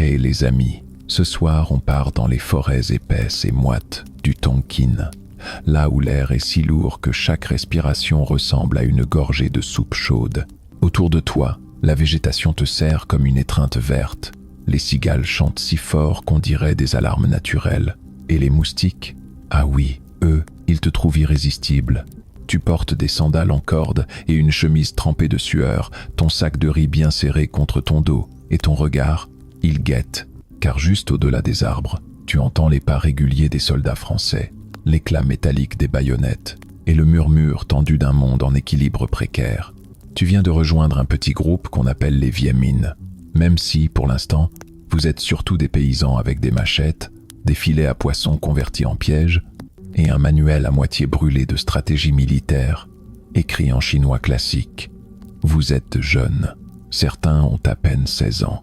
Hey les amis, ce soir on part dans les forêts épaisses et moites du Tonkin, là où l'air est si lourd que chaque respiration ressemble à une gorgée de soupe chaude. Autour de toi, la végétation te serre comme une étreinte verte. Les cigales chantent si fort qu'on dirait des alarmes naturelles. Et les moustiques? Ah oui, eux, ils te trouvent irrésistible. Tu portes des sandales en corde et une chemise trempée de sueur, ton sac de riz bien serré contre ton dos, et ton regard, il guette, car juste au-delà des arbres, tu entends les pas réguliers des soldats français, l'éclat métallique des baïonnettes et le murmure tendu d'un monde en équilibre précaire. Tu viens de rejoindre un petit groupe qu'on appelle les Viemines, même si, pour l'instant, vous êtes surtout des paysans avec des machettes, des filets à poissons convertis en pièges et un manuel à moitié brûlé de stratégie militaire, écrit en chinois classique. Vous êtes jeunes, certains ont à peine 16 ans.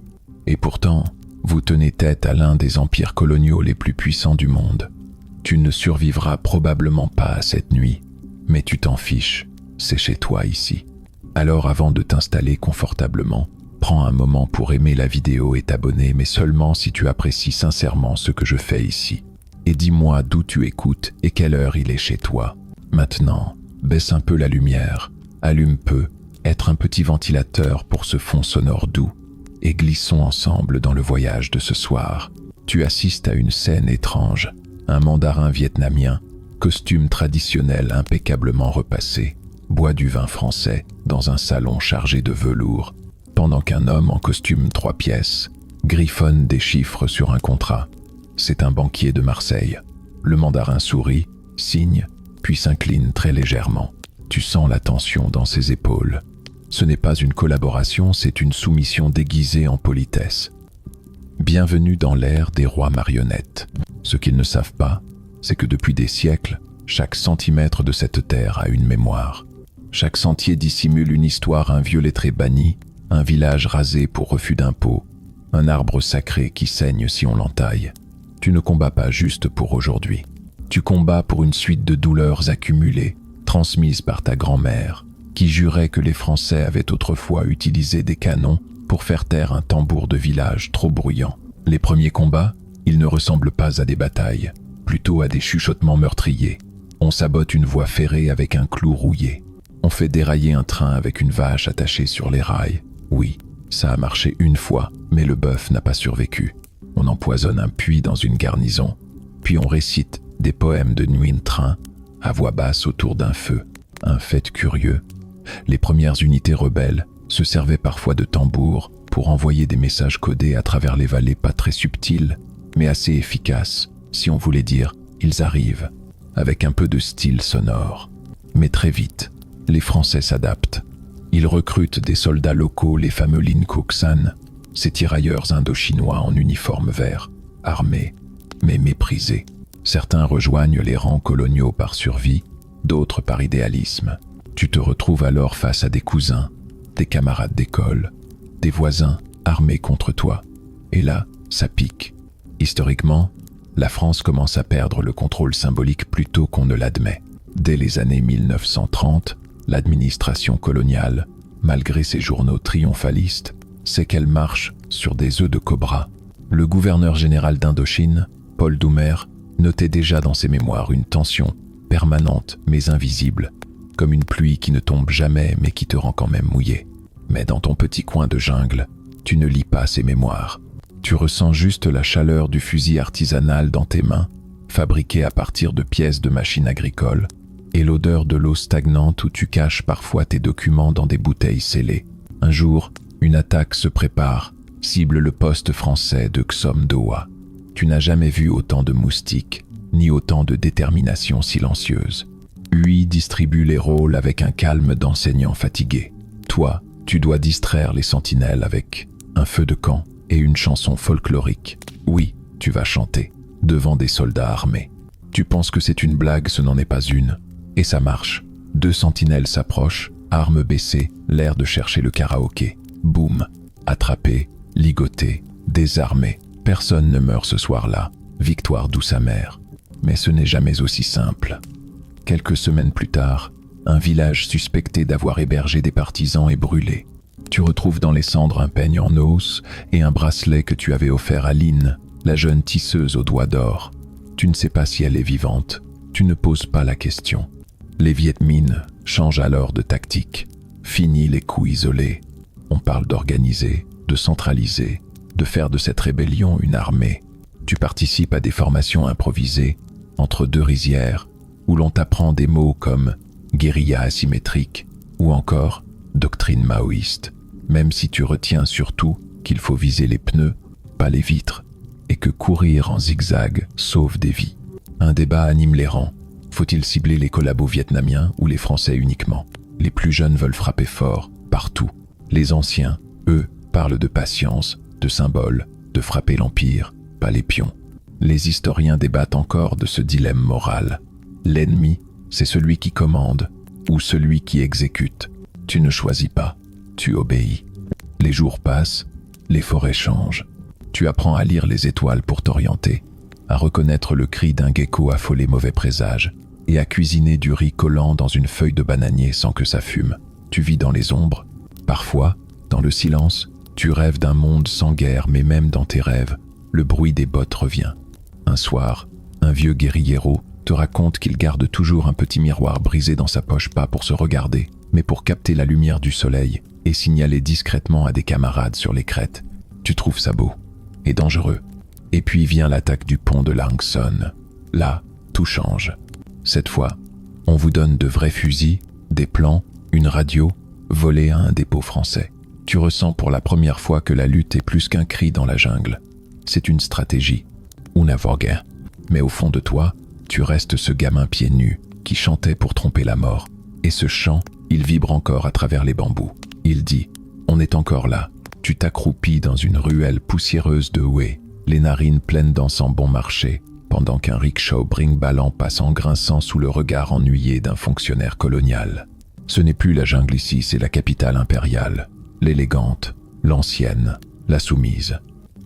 Et pourtant, vous tenez tête à l'un des empires coloniaux les plus puissants du monde. Tu ne survivras probablement pas à cette nuit, mais tu t'en fiches, c'est chez toi ici. Alors avant de t'installer confortablement, prends un moment pour aimer la vidéo et t'abonner, mais seulement si tu apprécies sincèrement ce que je fais ici. Et dis-moi d'où tu écoutes et quelle heure il est chez toi. Maintenant, baisse un peu la lumière, allume peu, être un petit ventilateur pour ce fond sonore doux. Et glissons ensemble dans le voyage de ce soir. Tu assistes à une scène étrange, un mandarin vietnamien, costume traditionnel impeccablement repassé, boit du vin français dans un salon chargé de velours, pendant qu'un homme en costume 3 pièces griffonne des chiffres sur un contrat. C'est un banquier de Marseille. Le mandarin sourit, signe, puis s'incline très légèrement. Tu sens la tension dans ses épaules. Ce n'est pas une collaboration, c'est une soumission déguisée en politesse. Bienvenue dans l'ère des rois marionnettes. Ce qu'ils ne savent pas, c'est que depuis des siècles, chaque centimètre de cette terre a une mémoire. Chaque sentier dissimule une histoire, un vieux lettré banni, un village rasé pour refus d'impôts, un arbre sacré qui saigne si on l'entaille. Tu ne combats pas juste pour aujourd'hui. Tu combats pour une suite de douleurs accumulées, transmises par ta grand-mère, qui jurait que les Français avaient autrefois utilisé des canons pour faire taire un tambour de village trop bruyant. Les premiers combats, ils ne ressemblent pas à des batailles, plutôt à des chuchotements meurtriers. On sabote une voie ferrée avec un clou rouillé. On fait dérailler un train avec une vache attachée sur les rails. Oui, ça a marché une fois, mais le bœuf n'a pas survécu. On empoisonne un puits dans une garnison, puis on récite des poèmes de nuit de train à voix basse autour d'un feu. Un fait curieux, les premières unités rebelles se servaient parfois de tambours pour envoyer des messages codés à travers les vallées pas très subtils, mais assez efficaces, si on voulait dire « ils arrivent », avec un peu de style sonore. Mais très vite, les Français s'adaptent. Ils recrutent des soldats locaux, les fameux Lin Kuk-san, ces tirailleurs indo-chinois en uniforme vert, armés, mais méprisés. Certains rejoignent les rangs coloniaux par survie, d'autres par idéalisme. Tu te retrouves alors face à des cousins, des camarades d'école, des voisins armés contre toi. Et là, ça pique. Historiquement, la France commence à perdre le contrôle symbolique plus tôt qu'on ne l'admet. Dès les années 1930, l'administration coloniale, malgré ses journaux triomphalistes, sait qu'elle marche sur des œufs de cobra. Le gouverneur général d'Indochine, Paul Doumer, notait déjà dans ses mémoires une tension permanente mais invisible, comme une pluie qui ne tombe jamais mais qui te rend quand même mouillé. Mais dans ton petit coin de jungle, tu ne lis pas ces mémoires. Tu ressens juste la chaleur du fusil artisanal dans tes mains, fabriqué à partir de pièces de machines agricoles, et l'odeur de l'eau stagnante où tu caches parfois tes documents dans des bouteilles scellées. Un jour, une attaque se prépare, cible le poste français de Xom Doa. Tu n'as jamais vu autant de moustiques, ni autant de détermination silencieuse. Hui distribue les rôles avec un calme d'enseignant fatigué. Toi, tu dois distraire les sentinelles avec un feu de camp et une chanson folklorique. Oui, tu vas chanter, devant des soldats armés. Tu penses que c'est une blague, ce n'en est pas une. Et ça marche. 2 sentinelles s'approchent, armes baissées, l'air de chercher le karaoké. Boum, attrapé, ligoté, désarmé. Personne ne meurt ce soir-là. Victoire douce amère. Mais ce n'est jamais aussi simple. Quelques semaines plus tard, un village suspecté d'avoir hébergé des partisans est brûlé. Tu retrouves dans les cendres un peigne en os et un bracelet que tu avais offert à Lynn, la jeune tisseuse aux doigts d'or. Tu ne sais pas si elle est vivante. Tu ne poses pas la question. Les Viet Minh changent alors de tactique. Fini les coups isolés. On parle d'organiser, de centraliser, de faire de cette rébellion une armée. Tu participes à des formations improvisées, entre deux rizières, où l'on t'apprend des mots comme guérilla asymétrique ou encore doctrine maoïste, même si tu retiens surtout qu'il faut viser les pneus, pas les vitres, et que courir en zigzag sauve des vies. Un débat anime les rangs. Faut-il cibler les collabos vietnamiens ou les Français uniquement? Les plus jeunes veulent frapper fort, partout. Les anciens, eux, parlent de patience, de symboles, de frapper l'Empire, pas les pions. Les historiens débattent encore de ce dilemme moral. L'ennemi, c'est celui qui commande ou celui qui exécute. Tu ne choisis pas, tu obéis. Les jours passent, les forêts changent. Tu apprends à lire les étoiles pour t'orienter, à reconnaître le cri d'un gecko affolé mauvais présage et à cuisiner du riz collant dans une feuille de bananier sans que ça fume. Tu vis dans les ombres. Parfois, dans le silence, tu rêves d'un monde sans guerre, mais même dans tes rêves, le bruit des bottes revient. Un soir, un vieux guérillero te raconte qu'il garde toujours un petit miroir brisé dans sa poche, pas pour se regarder, mais pour capter la lumière du soleil et signaler discrètement à des camarades sur les crêtes. Tu trouves ça beau et dangereux. Et puis vient l'attaque du pont de Lang Son. Là, tout change. Cette fois, on vous donne de vrais fusils, des plans, une radio, volée à un dépôt français. Tu ressens pour la première fois que la lutte est plus qu'un cri dans la jungle. C'est une stratégie, una vogue. Mais au fond de toi, tu restes ce gamin pieds nus qui chantait pour tromper la mort. Et ce chant, il vibre encore à travers les bambous. Il dit « On est encore là ». Tu t'accroupis dans une ruelle poussiéreuse de Hue, les narines pleines d'encens bon marché, pendant qu'un rickshaw brinque-ballant passe en grinçant sous le regard ennuyé d'un fonctionnaire colonial. Ce n'est plus la jungle ici, c'est la capitale impériale, l'élégante, l'ancienne, la soumise.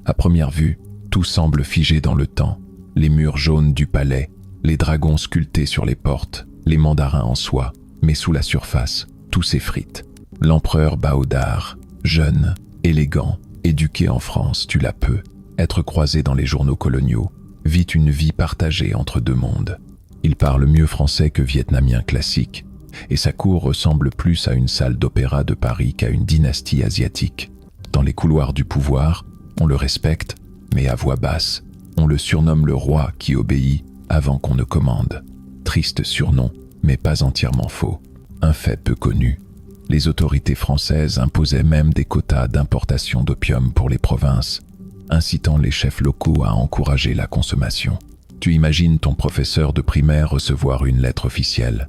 À première vue, tout semble figé dans le temps. Les murs jaunes du palais, les dragons sculptés sur les portes, les mandarins en soie, mais sous la surface, tout s'effrite. L'empereur Baodar, jeune, élégant, éduqué en France, tu l'as peu, être croisé dans les journaux coloniaux, vit une vie partagée entre deux mondes. Il parle mieux français que vietnamien classique, et sa cour ressemble plus à une salle d'opéra de Paris qu'à une dynastie asiatique. Dans les couloirs du pouvoir, on le respecte, mais à voix basse. On le surnomme le roi qui obéit avant qu'on ne commande. Triste surnom, mais pas entièrement faux. Un fait peu connu. Les autorités françaises imposaient même des quotas d'importation d'opium pour les provinces, incitant les chefs locaux à encourager la consommation. Tu imagines ton professeur de primaire recevoir une lettre officielle.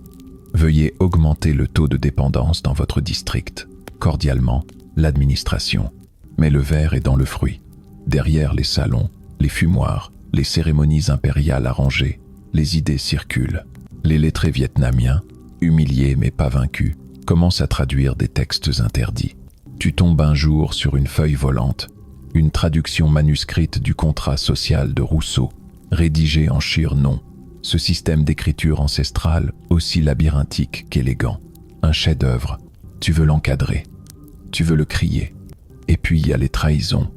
Veuillez augmenter le taux de dépendance dans votre district. Cordialement, l'administration. Mais le verre est dans le fruit. Derrière les salons, les fumoirs, les cérémonies impériales arrangées, les idées circulent. Les lettrés vietnamiens, humiliés mais pas vaincus, commencent à traduire des textes interdits. Tu tombes un jour sur une feuille volante, une traduction manuscrite du contrat social de Rousseau, rédigé en chir-nom. Ce système d'écriture ancestrale, aussi labyrinthique qu'élégant. Un chef-d'œuvre. Tu veux l'encadrer. Tu veux le crier. Et puis il y a les trahisons.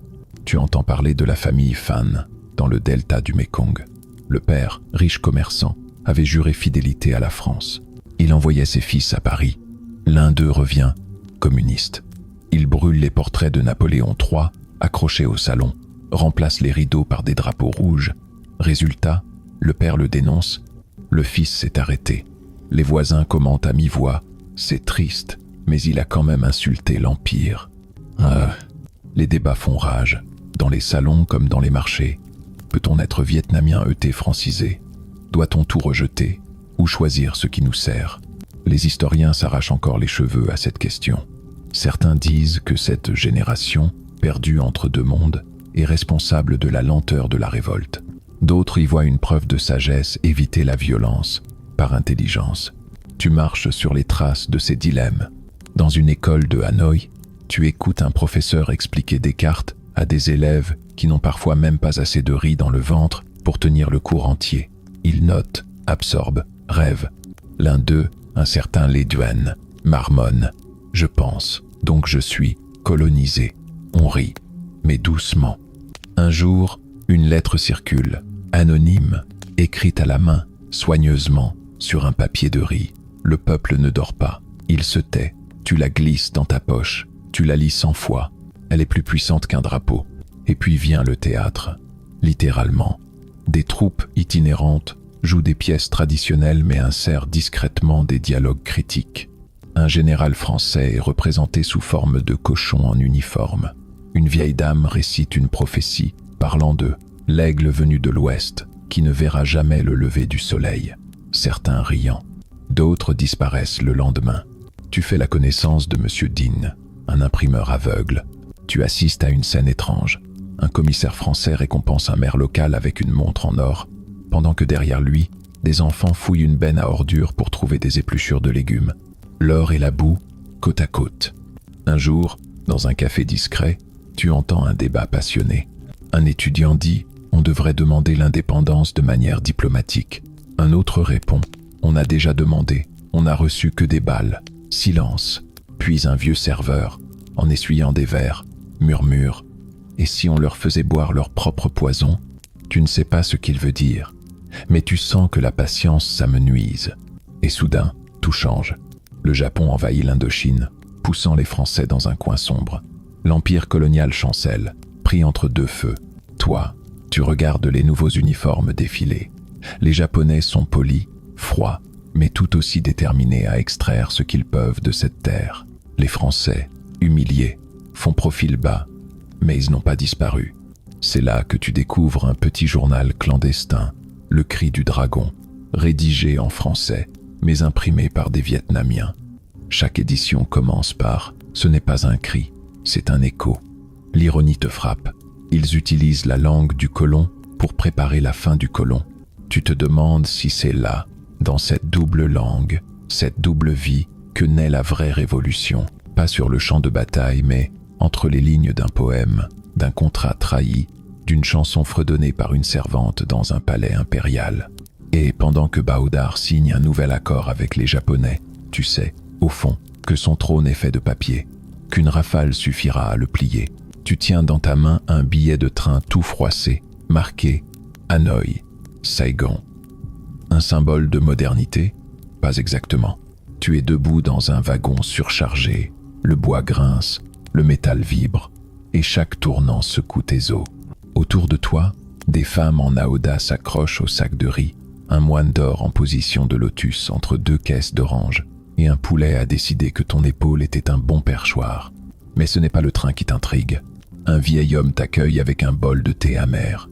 Tu entends parler de la famille Phan, dans le delta du Mékong. Le père, riche commerçant, avait juré fidélité à la France. Il envoyait ses fils à Paris. L'un d'eux revient, communiste. Il brûle les portraits de Napoléon III, accrochés au salon, remplace les rideaux par des drapeaux rouges. Résultat, le père le dénonce, le fils s'est arrêté. Les voisins commentent à mi-voix, c'est triste, mais il a quand même insulté l'Empire. Les débats font rage, dans les salons comme dans les marchés. Peut-on être vietnamien francisé? Doit-on tout rejeter ou choisir ce qui nous sert? Les historiens s'arrachent encore les cheveux à cette question. Certains disent que cette génération, perdue entre deux mondes, est responsable de la lenteur de la révolte. D'autres y voient une preuve de sagesse éviter la violence, par intelligence. Tu marches sur les traces de ces dilemmes. Dans une école de Hanoï, tu écoutes un professeur expliquer Descartes à des élèves qui n'ont parfois même pas assez de riz dans le ventre pour tenir le cours entier. Ils notent, absorbent, rêvent. L'un d'eux, un certain Lê Duẩn, marmonne. Je pense, donc je suis, colonisé. On rit, mais doucement. Un jour, une lettre circule, anonyme, écrite à la main, soigneusement, sur un papier de riz. Le peuple ne dort pas, il se tait. Tu la glisses dans ta poche, tu la lis 100 fois. Elle est plus puissante qu'un drapeau. Et puis vient le théâtre, littéralement. Des troupes itinérantes jouent des pièces traditionnelles mais insèrent discrètement des dialogues critiques. Un général français est représenté sous forme de cochon en uniforme. Une vieille dame récite une prophétie, parlant de l'aigle venu de l'Ouest, qui ne verra jamais le lever du soleil. Certains riant, d'autres disparaissent le lendemain. Tu fais la connaissance de Monsieur Dean, un imprimeur aveugle. Tu assistes à une scène étrange. Un commissaire français récompense un maire local avec une montre en or, pendant que derrière lui, des enfants fouillent une benne à ordures pour trouver des épluchures de légumes. L'or et la boue, côte à côte. Un jour, dans un café discret, tu entends un débat passionné. Un étudiant dit « On devrait demander l'indépendance de manière diplomatique ». Un autre répond « On a déjà demandé, on n'a reçu que des balles ». Silence. Puis un vieux serveur, en essuyant des verres, murmure « Et si on leur faisait boire leur propre poison ?» Tu ne sais pas ce qu'il veut dire, mais tu sens que la patience s'amenuise. Et soudain, tout change. Le Japon envahit l'Indochine, poussant les Français dans un coin sombre. L'empire colonial chancelle, pris entre deux feux. Toi, tu regardes les nouveaux uniformes défiler. Les Japonais sont polis, froids, mais tout aussi déterminés à extraire ce qu'ils peuvent de cette terre. Les Français, humiliés, font profil bas, mais ils n'ont pas disparu. C'est là que tu découvres un petit journal clandestin, Le Cri du Dragon, rédigé en français, mais imprimé par des Vietnamiens. Chaque édition commence par « Ce n'est pas un cri, c'est un écho ». L'ironie te frappe. Ils utilisent la langue du colon pour préparer la fin du colon. Tu te demandes si c'est là, dans cette double langue, cette double vie, que naît la vraie révolution. Pas sur le champ de bataille, mais entre les lignes d'un poème, d'un contrat trahi, d'une chanson fredonnée par une servante dans un palais impérial. Et pendant que Baudard signe un nouvel accord avec les Japonais, tu sais, au fond, que son trône est fait de papier, qu'une rafale suffira à le plier. Tu tiens dans ta main un billet de train tout froissé, marqué « Hanoï, Saigon ». Un symbole de modernité? Pas exactement. Tu es debout dans un wagon surchargé, le bois grince, le métal vibre, et chaque tournant secoue tes os. Autour de toi, des femmes en aouda s'accrochent au sac de riz, un moine dort en position de lotus entre deux caisses d'oranges, et un poulet a décidé que ton épaule était un bon perchoir. Mais ce n'est pas le train qui t'intrigue. Un vieil homme t'accueille avec un bol de thé amer.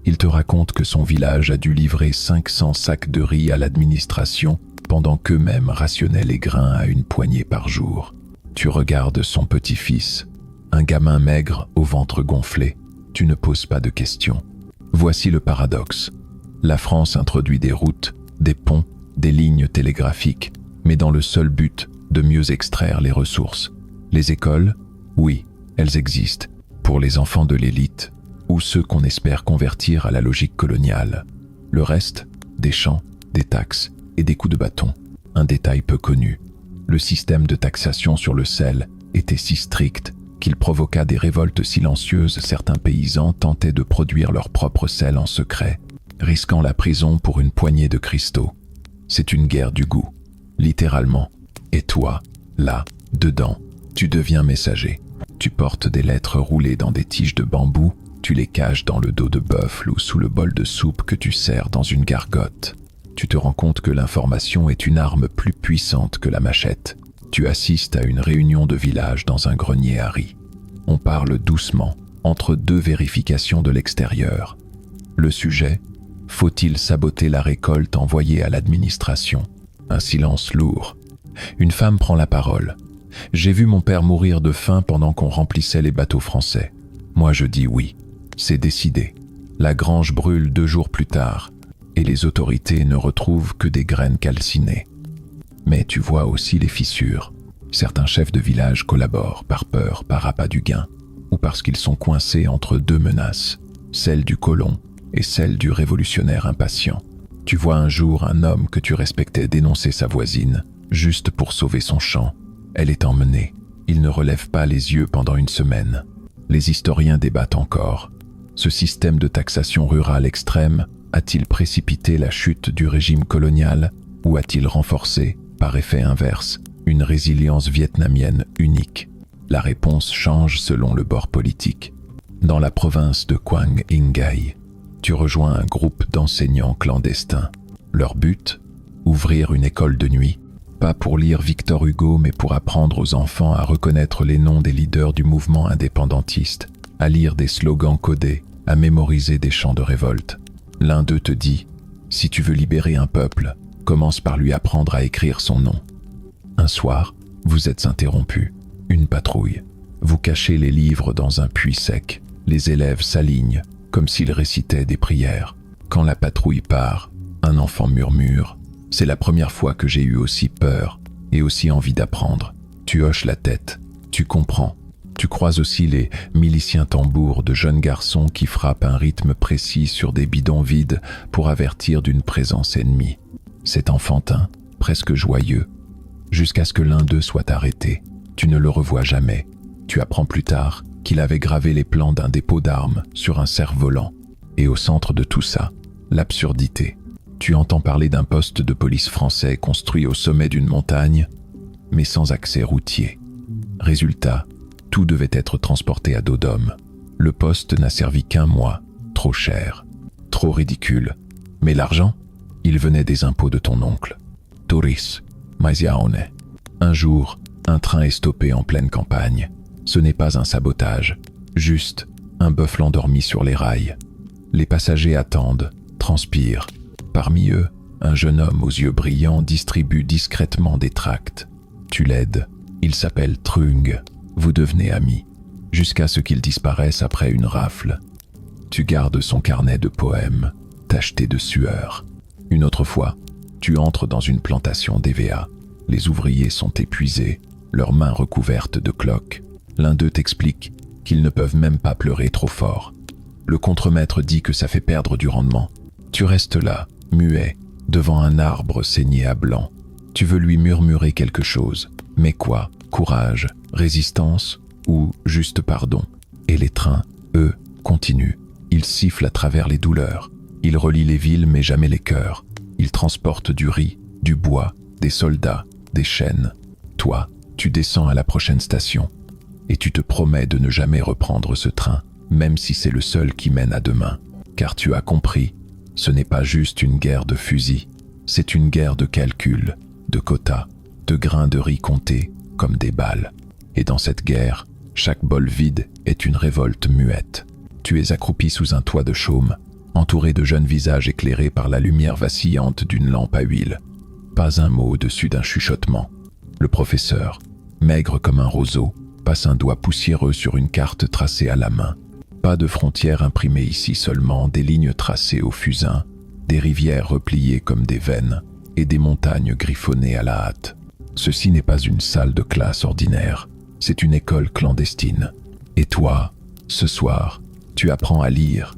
Il te raconte que son village a dû livrer 500 sacs de riz à l'administration pendant qu'eux-mêmes rationnaient les grains à une poignée par jour. Tu regardes son petit-fils, un gamin maigre au ventre gonflé. Tu ne poses pas de questions. Voici le paradoxe. La France introduit des routes, des ponts, des lignes télégraphiques, mais dans le seul but de mieux extraire les ressources. Les écoles, oui, elles existent, pour les enfants de l'élite, ou ceux qu'on espère convertir à la logique coloniale. Le reste, des champs, des taxes et des coups de bâton. Un détail peu connu. Le système de taxation sur le sel était si strict qu'il provoqua des révoltes silencieuses. Certains paysans tentaient de produire leur propre sel en secret, risquant la prison pour une poignée de cristaux. C'est une guerre du goût, littéralement. Et toi, là, dedans, tu deviens messager. Tu portes des lettres roulées dans des tiges de bambou, tu les caches dans le dos de buffle ou sous le bol de soupe que tu sers dans une gargote. Tu te rends compte que l'information est une arme plus puissante que la machette. Tu assistes à une réunion de village dans un grenier à riz. On parle doucement, entre deux vérifications de l'extérieur. Le sujet: faut-il saboter la récolte envoyée à l'administration? Un silence lourd. Une femme prend la parole. J'ai vu mon père mourir de faim pendant qu'on remplissait les bateaux français. Moi je dis oui. C'est décidé. La grange brûle 2 jours plus tard, et les autorités ne retrouvent que des graines calcinées. Mais tu vois aussi les fissures. Certains chefs de village collaborent par peur, par appât du gain, ou parce qu'ils sont coincés entre deux menaces, celle du colon et celle du révolutionnaire impatient. Tu vois un jour un homme que tu respectais dénoncer sa voisine, juste pour sauver son champ. Elle est emmenée. Il ne relève pas les yeux pendant une semaine. Les historiens débattent encore. Ce système de taxation rurale extrême a-t-il précipité la chute du régime colonial ou a-t-il renforcé, par effet inverse, une résilience vietnamienne unique? La réponse change selon le bord politique. Dans la province de Quang Ngai, tu rejoins un groupe d'enseignants clandestins. Leur but? Ouvrir une école de nuit. Pas pour lire Victor Hugo, mais pour apprendre aux enfants à reconnaître les noms des leaders du mouvement indépendantiste, à lire des slogans codés, à mémoriser des chants de révolte. L'un d'eux te dit « Si tu veux libérer un peuple, commence par lui apprendre à écrire son nom. » Un soir, vous êtes interrompu. Une patrouille. Vous cachez les livres dans un puits sec. Les élèves s'alignent, comme s'ils récitaient des prières. Quand la patrouille part, un enfant murmure « C'est la première fois que j'ai eu aussi peur et aussi envie d'apprendre. » Tu hoches la tête, tu comprends. Tu croises aussi les miliciens tambours de jeunes garçons qui frappent un rythme précis sur des bidons vides pour avertir d'une présence ennemie. C'est enfantin, presque joyeux, jusqu'à ce que l'un d'eux soit arrêté. Tu ne le revois jamais. Tu apprends plus tard qu'il avait gravé les plans d'un dépôt d'armes sur un cerf-volant. Et au centre de tout ça, l'absurdité. Tu entends parler d'un poste de police français construit au sommet d'une montagne, mais sans accès routier. Résultat, tout devait être transporté à dos d'homme. Le poste n'a servi qu'1 mois, trop cher, trop ridicule. Mais l'argent, il venait des impôts de ton oncle. Toris, Maisiaone. Un jour, un train est stoppé en pleine campagne. Ce n'est pas un sabotage, juste un bœuf endormi sur les rails. Les passagers attendent, transpirent. Parmi eux, un jeune homme aux yeux brillants distribue discrètement des tracts. Tu l'aides, il s'appelle Trung. Vous devenez amis, jusqu'à ce qu'il disparaisse après une rafle. Tu gardes son carnet de poèmes, tacheté de sueur. Une autre fois, tu entres dans une plantation d'EVA. Les ouvriers sont épuisés, leurs mains recouvertes de cloques. L'un d'eux t'explique qu'ils ne peuvent même pas pleurer trop fort. Le contremaître dit que ça fait perdre du rendement. Tu restes là, muet, devant un arbre saigné à blanc. Tu veux lui murmurer quelque chose. Mais quoi? Courage, résistance ou juste pardon? Et les trains, eux, continuent. Ils sifflent à travers les douleurs. Ils relient les villes mais jamais les cœurs. Ils transportent du riz, du bois, des soldats, des chaînes. Toi, tu descends à la prochaine station. Et tu te promets de ne jamais reprendre ce train, même si c'est le seul qui mène à demain. Car tu as compris, ce n'est pas juste une guerre de fusils, c'est une guerre de calcul, de quotas, de grains de riz comptés comme des balles. Et dans cette guerre, chaque bol vide est une révolte muette. Tu es accroupi sous un toit de chaume, entouré de jeunes visages éclairés par la lumière vacillante d'une lampe à huile. Pas un mot au-dessus d'un chuchotement. Le professeur, maigre comme un roseau, passe un doigt poussiéreux sur une carte tracée à la main. Pas de frontières imprimées ici, seulement des lignes tracées au fusain, des rivières repliées comme des veines et des montagnes griffonnées à la hâte. Ceci n'est pas une salle de classe ordinaire, c'est une école clandestine. Et toi, ce soir, tu apprends à lire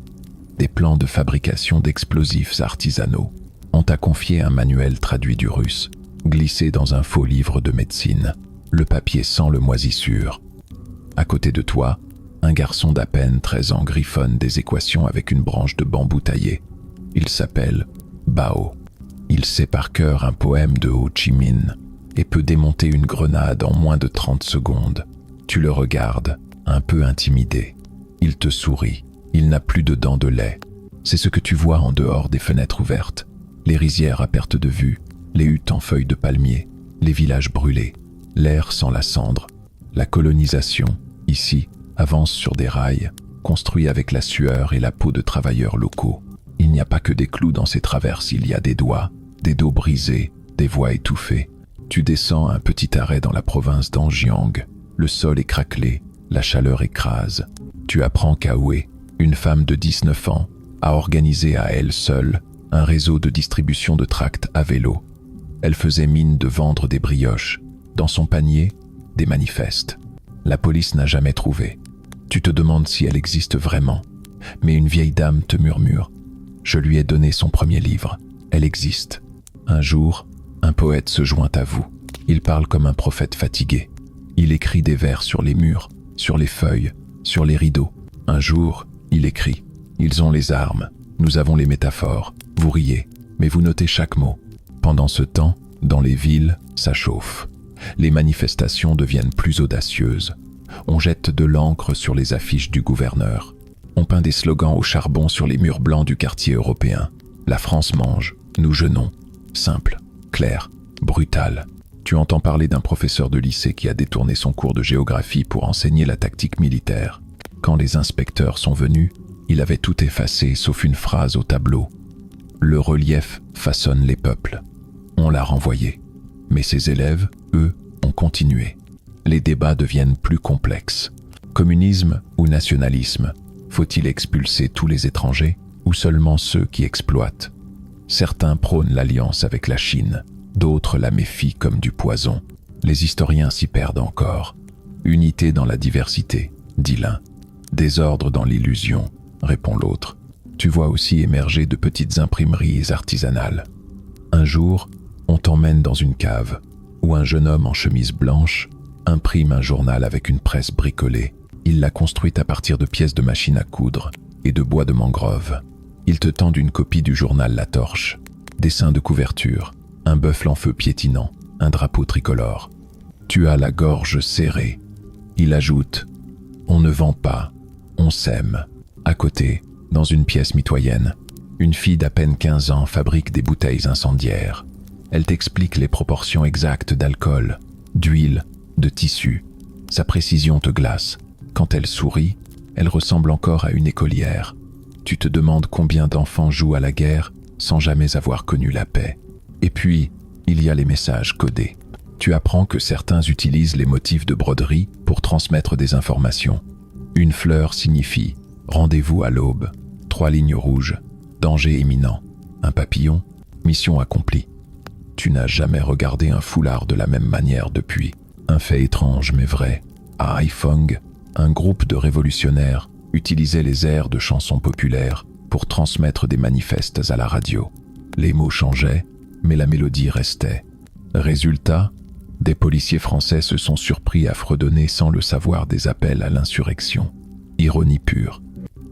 des plans de fabrication d'explosifs artisanaux. On t'a confié un manuel traduit du russe, glissé dans un faux livre de médecine. Le papier sent le moisissure. À côté de toi, un garçon d'à peine 13 ans griffonne des équations avec une branche de bambou taillée. Il s'appelle Bao. Il sait par cœur un poème de Ho Chi Minh et peut démonter une grenade en moins de 30 secondes. Tu le regardes, un peu intimidé. Il te sourit. Il n'a plus de dents de lait. C'est ce que tu vois en dehors des fenêtres ouvertes. Les rizières à perte de vue, les huttes en feuilles de palmier, les villages brûlés. L'air sent la cendre. La colonisation, ici, avance sur des rails, construits avec la sueur et la peau de travailleurs locaux. Il n'y a pas que des clous dans ces traverses, il y a des doigts, des dos brisés, des voix étouffées. Tu descends à un petit arrêt dans la province d'Anjiang. Le sol est craquelé, la chaleur écrase. Tu apprends qu'Aoué, une femme de 19 ans, a organisé à elle seule un réseau de distribution de tracts à vélo. Elle faisait mine de vendre des brioches. Dans son panier, des manifestes. La police n'a jamais trouvé. Tu te demandes si elle existe vraiment. Mais une vieille dame te murmure. Je lui ai donné son premier livre. Elle existe. Un jour, un poète se joint à vous. Il parle comme un prophète fatigué. Il écrit des vers sur les murs, sur les feuilles, sur les rideaux. Un jour, il écrit « Ils ont les armes, nous avons les métaphores. Vous riez, mais vous notez chaque mot. » Pendant ce temps, dans les villes, ça chauffe. Les manifestations deviennent plus audacieuses. On jette de l'encre sur les affiches du gouverneur. On peint des slogans au charbon sur les murs blancs du quartier européen. La France mange, nous jeûnons. Simple, clair, brutal. Tu entends parler d'un professeur de lycée qui a détourné son cours de géographie pour enseigner la tactique militaire. Quand les inspecteurs sont venus, il avait tout effacé sauf une phrase au tableau. Le relief façonne les peuples. On l'a renvoyé. Mais ses élèves, eux, ont continué. Les débats deviennent plus complexes. Communisme ou nationalisme? Faut-il expulser tous les étrangers ou seulement ceux qui exploitent? Certains prônent l'alliance avec la Chine, d'autres la méfient comme du poison. Les historiens s'y perdent encore. Unité dans la diversité, dit l'un. Désordre dans l'illusion, répond l'autre. Tu vois aussi émerger de petites imprimeries artisanales. Un jour, on t'emmène dans une cave où un jeune homme en chemise blanche imprime un journal avec une presse bricolée. Il l'a construite à partir de pièces de machine à coudre et de bois de mangrove. Il te tend une copie du journal La Torche. Dessin de couverture, un buffle en feu piétinant, un drapeau tricolore. Tu as la gorge serrée. Il ajoute « On ne vend pas, on sème ». À côté, dans une pièce mitoyenne, une fille d'à peine 15 ans fabrique des bouteilles incendiaires. Elle t'explique les proportions exactes d'alcool, d'huile, de tissu. Sa précision te glace. Quand elle sourit, elle ressemble encore à une écolière. Tu te demandes combien d'enfants jouent à la guerre sans jamais avoir connu la paix. Et puis, il y a les messages codés. Tu apprends que certains utilisent les motifs de broderie pour transmettre des informations. Une fleur signifie « rendez-vous à l'aube », 3 lignes rouges, « danger imminent », un papillon, « mission accomplie ». Tu n'as jamais regardé un foulard de la même manière depuis. Un fait étrange mais vrai. À Haiphong, un groupe de révolutionnaires utilisait les airs de chansons populaires pour transmettre des manifestes à la radio. Les mots changeaient, mais la mélodie restait. Résultat, des policiers français se sont surpris à fredonner sans le savoir des appels à l'insurrection. Ironie pure.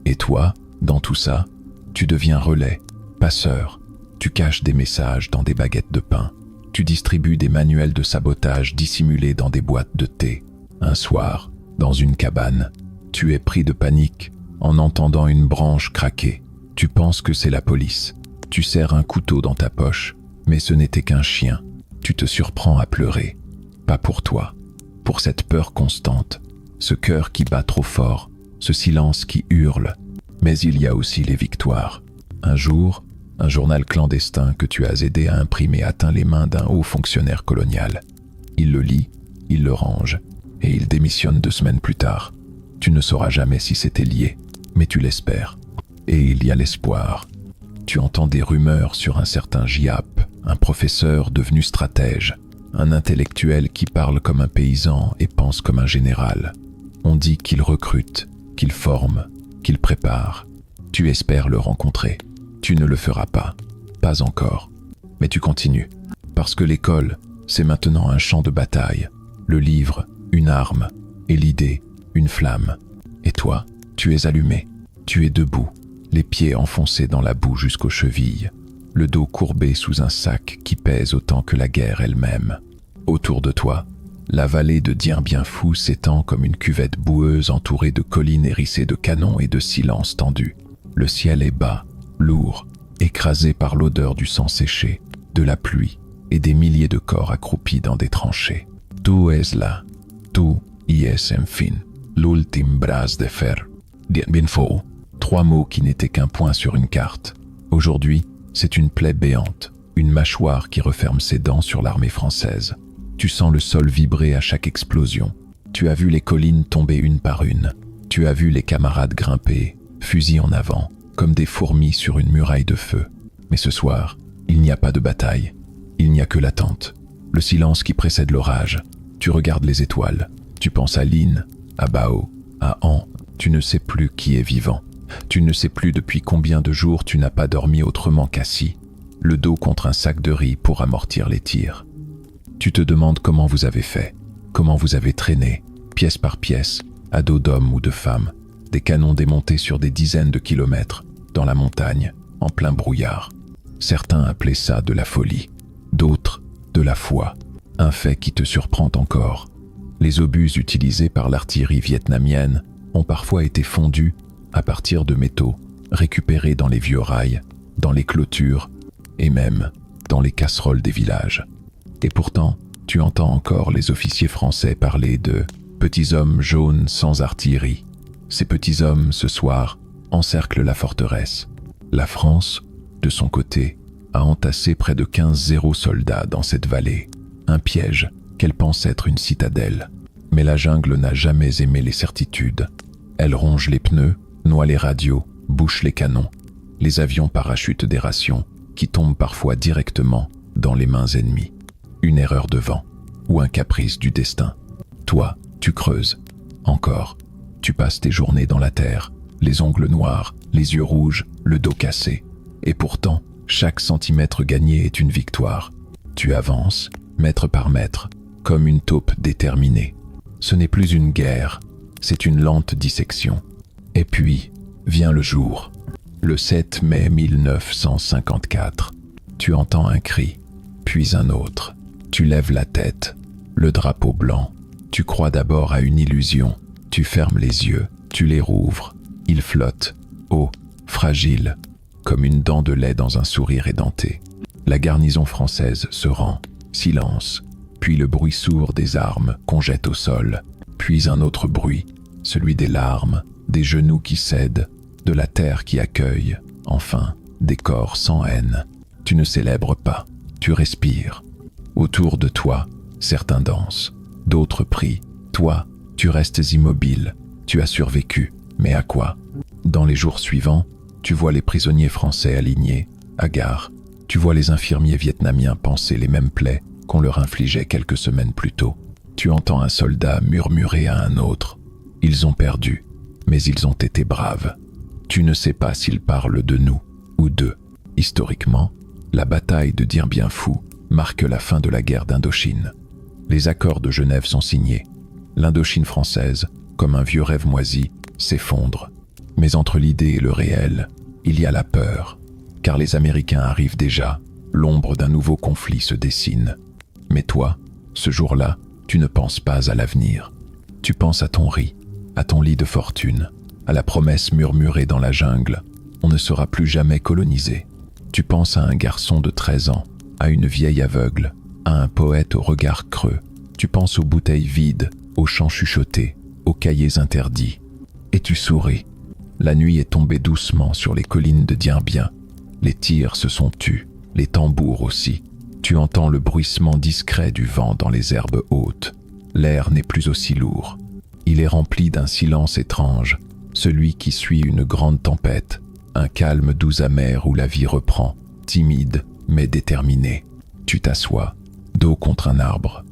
Et toi, dans tout ça, tu deviens relais, passeur. Tu caches des messages dans des baguettes de pain. Tu distribues des manuels de sabotage dissimulés dans des boîtes de thé. Un soir, dans une cabane, tu es pris de panique en entendant une branche craquer. Tu penses que c'est la police. Tu serres un couteau dans ta poche, mais ce n'était qu'un chien. Tu te surprends à pleurer. Pas pour toi, pour cette peur constante, ce cœur qui bat trop fort, ce silence qui hurle. Mais il y a aussi les victoires. Un jour, un journal clandestin que tu as aidé à imprimer atteint les mains d'un haut fonctionnaire colonial. Il le lit, il le range, et il démissionne 2 semaines plus tard. Tu ne sauras jamais si c'était lié, mais tu l'espères. Et il y a l'espoir. Tu entends des rumeurs sur un certain Giap, un professeur devenu stratège, un intellectuel qui parle comme un paysan et pense comme un général. On dit qu'il recrute, qu'il forme, qu'il prépare. Tu espères le rencontrer. Tu ne le feras pas encore. Mais tu continues, parce que l'école, c'est maintenant un champ de bataille. Le livre, une arme, et l'idée, une flamme. Et toi, tu es allumé, tu es debout, les pieds enfoncés dans la boue jusqu'aux chevilles, le dos courbé sous un sac qui pèse autant que la guerre elle-même. Autour de toi, la vallée de Dien Bien Phu s'étend comme une cuvette boueuse entourée de collines hérissées de canons et de silences tendus. Le ciel est bas, lourd, écrasé par l'odeur du sang séché, de la pluie et des milliers de corps accroupis dans des tranchées. Tu es là, tu y es en fin, l'ultime bras de fer. Dien Bien Phu, 3 mots qui n'étaient qu'un point sur une carte. Aujourd'hui, c'est une plaie béante, une mâchoire qui referme ses dents sur l'armée française. Tu sens le sol vibrer à chaque explosion. Tu as vu les collines tomber une par une. Tu as vu les camarades grimper, fusil en avant, comme des fourmis sur une muraille de feu. Mais ce soir, il n'y a pas de bataille. Il n'y a que l'attente, le silence qui précède l'orage. Tu regardes les étoiles. Tu penses à Lin, à Bao, à An. Tu ne sais plus qui est vivant. Tu ne sais plus depuis combien de jours tu n'as pas dormi autrement qu'assis, le dos contre un sac de riz pour amortir les tirs. Tu te demandes comment vous avez fait, comment vous avez traîné, pièce par pièce, à dos d'hommes ou de femmes, des canons démontés sur des dizaines de kilomètres, dans la montagne, en plein brouillard. Certains appelaient ça de la folie, d'autres de la foi, un fait qui te surprend encore. Les obus utilisés par l'artillerie vietnamienne ont parfois été fondus à partir de métaux récupérés dans les vieux rails, dans les clôtures et même dans les casseroles des villages. Et pourtant, tu entends encore les officiers français parler de « petits hommes jaunes sans artillerie ». Ces petits hommes, ce soir, encerclent la forteresse. La France, de son côté, a entassé près de 15 soldats dans cette vallée, un piège qu'elle pense être une citadelle. Mais la jungle n'a jamais aimé les certitudes. Elle ronge les pneus, noie les radios, bouche les canons. Les avions parachutent des rations qui tombent parfois directement dans les mains ennemies. Une erreur de vent ou un caprice du destin. Toi, tu creuses. Encore. Tu passes tes journées dans la terre, les ongles noirs, les yeux rouges, le dos cassé. Et pourtant, chaque centimètre gagné est une victoire. Tu avances, mètre par mètre, comme une taupe déterminée. Ce n'est plus une guerre, c'est une lente dissection. Et puis, vient le jour. Le 7 mai 1954. Tu entends un cri, puis un autre. Tu lèves la tête, le drapeau blanc. Tu crois d'abord à une illusion. Tu fermes les yeux, tu les rouvres. Ils flottent, hauts, fragiles, comme une dent de lait dans un sourire édenté. La garnison française se rend, silence, puis le bruit sourd des armes qu'on jette au sol, puis un autre bruit, celui des larmes, des genoux qui cèdent, de la terre qui accueille, enfin, des corps sans haine. Tu ne célèbres pas, tu respires. Autour de toi, certains dansent, d'autres prient. Toi, tu restes immobile, tu as survécu, mais à quoi? Dans les jours suivants, tu vois les prisonniers français alignés, hagards. Tu vois les infirmiers vietnamiens panser les mêmes plaies qu'on leur infligeait quelques semaines plus tôt. Tu entends un soldat murmurer à un autre. Ils ont perdu, mais ils ont été braves. Tu ne sais pas s'ils parlent de nous ou d'eux. Historiquement, la bataille de Dien Bien Phu marque la fin de la guerre d'Indochine. Les accords de Genève sont signés. L'Indochine française, comme un vieux rêve moisi, s'effondre. Mais entre l'idée et le réel, il y a la peur. Car les Américains arrivent déjà, l'ombre d'un nouveau conflit se dessine. Mais toi, ce jour-là, tu ne penses pas à l'avenir. Tu penses à ton riz, à ton lit de fortune, à la promesse murmurée dans la jungle. On ne sera plus jamais colonisé. Tu penses à un garçon de 13 ans, à une vieille aveugle, à un poète au regard creux. Tu penses aux bouteilles vides, aux chants chuchotés, aux cahiers interdits. Et tu souris. La nuit est tombée doucement sur les collines de Dien Bien. Les tirs se sont tus, les tambours aussi. Tu entends le bruissement discret du vent dans les herbes hautes. L'air n'est plus aussi lourd. Il est rempli d'un silence étrange, celui qui suit une grande tempête, un calme doux amer où la vie reprend, timide mais déterminée. Tu t'assois, dos contre un arbre.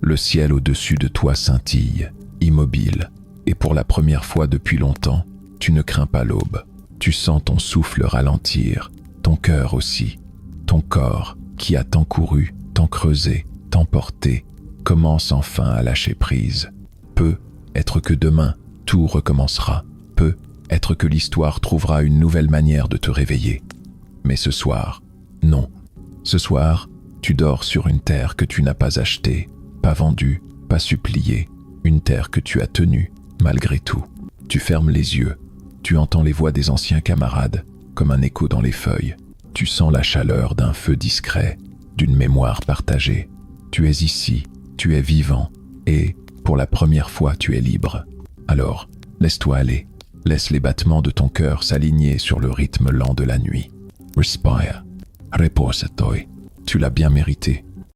Le ciel au-dessus de toi scintille, immobile, et pour la première fois depuis longtemps, tu ne crains pas l'aube. Tu sens ton souffle ralentir, ton cœur aussi. Ton corps, qui a tant couru, tant creusé, tant porté, commence enfin à lâcher prise. Peut être que demain, tout recommencera. Peut être que l'histoire trouvera une nouvelle manière de te réveiller. Mais ce soir, non. Ce soir, tu dors sur une terre que tu n'as pas achetée, pas vendue, pas suppliée, une terre que tu as tenue, malgré tout. Tu fermes les yeux, tu entends les voix des anciens camarades, comme un écho dans les feuilles. Tu sens la chaleur d'un feu discret, d'une mémoire partagée. Tu es ici, tu es vivant, et, pour la première fois, tu es libre. Alors, laisse-toi aller, laisse les battements de ton cœur s'aligner sur le rythme lent de la nuit. Respire, repose-toi, tu l'as bien mérité.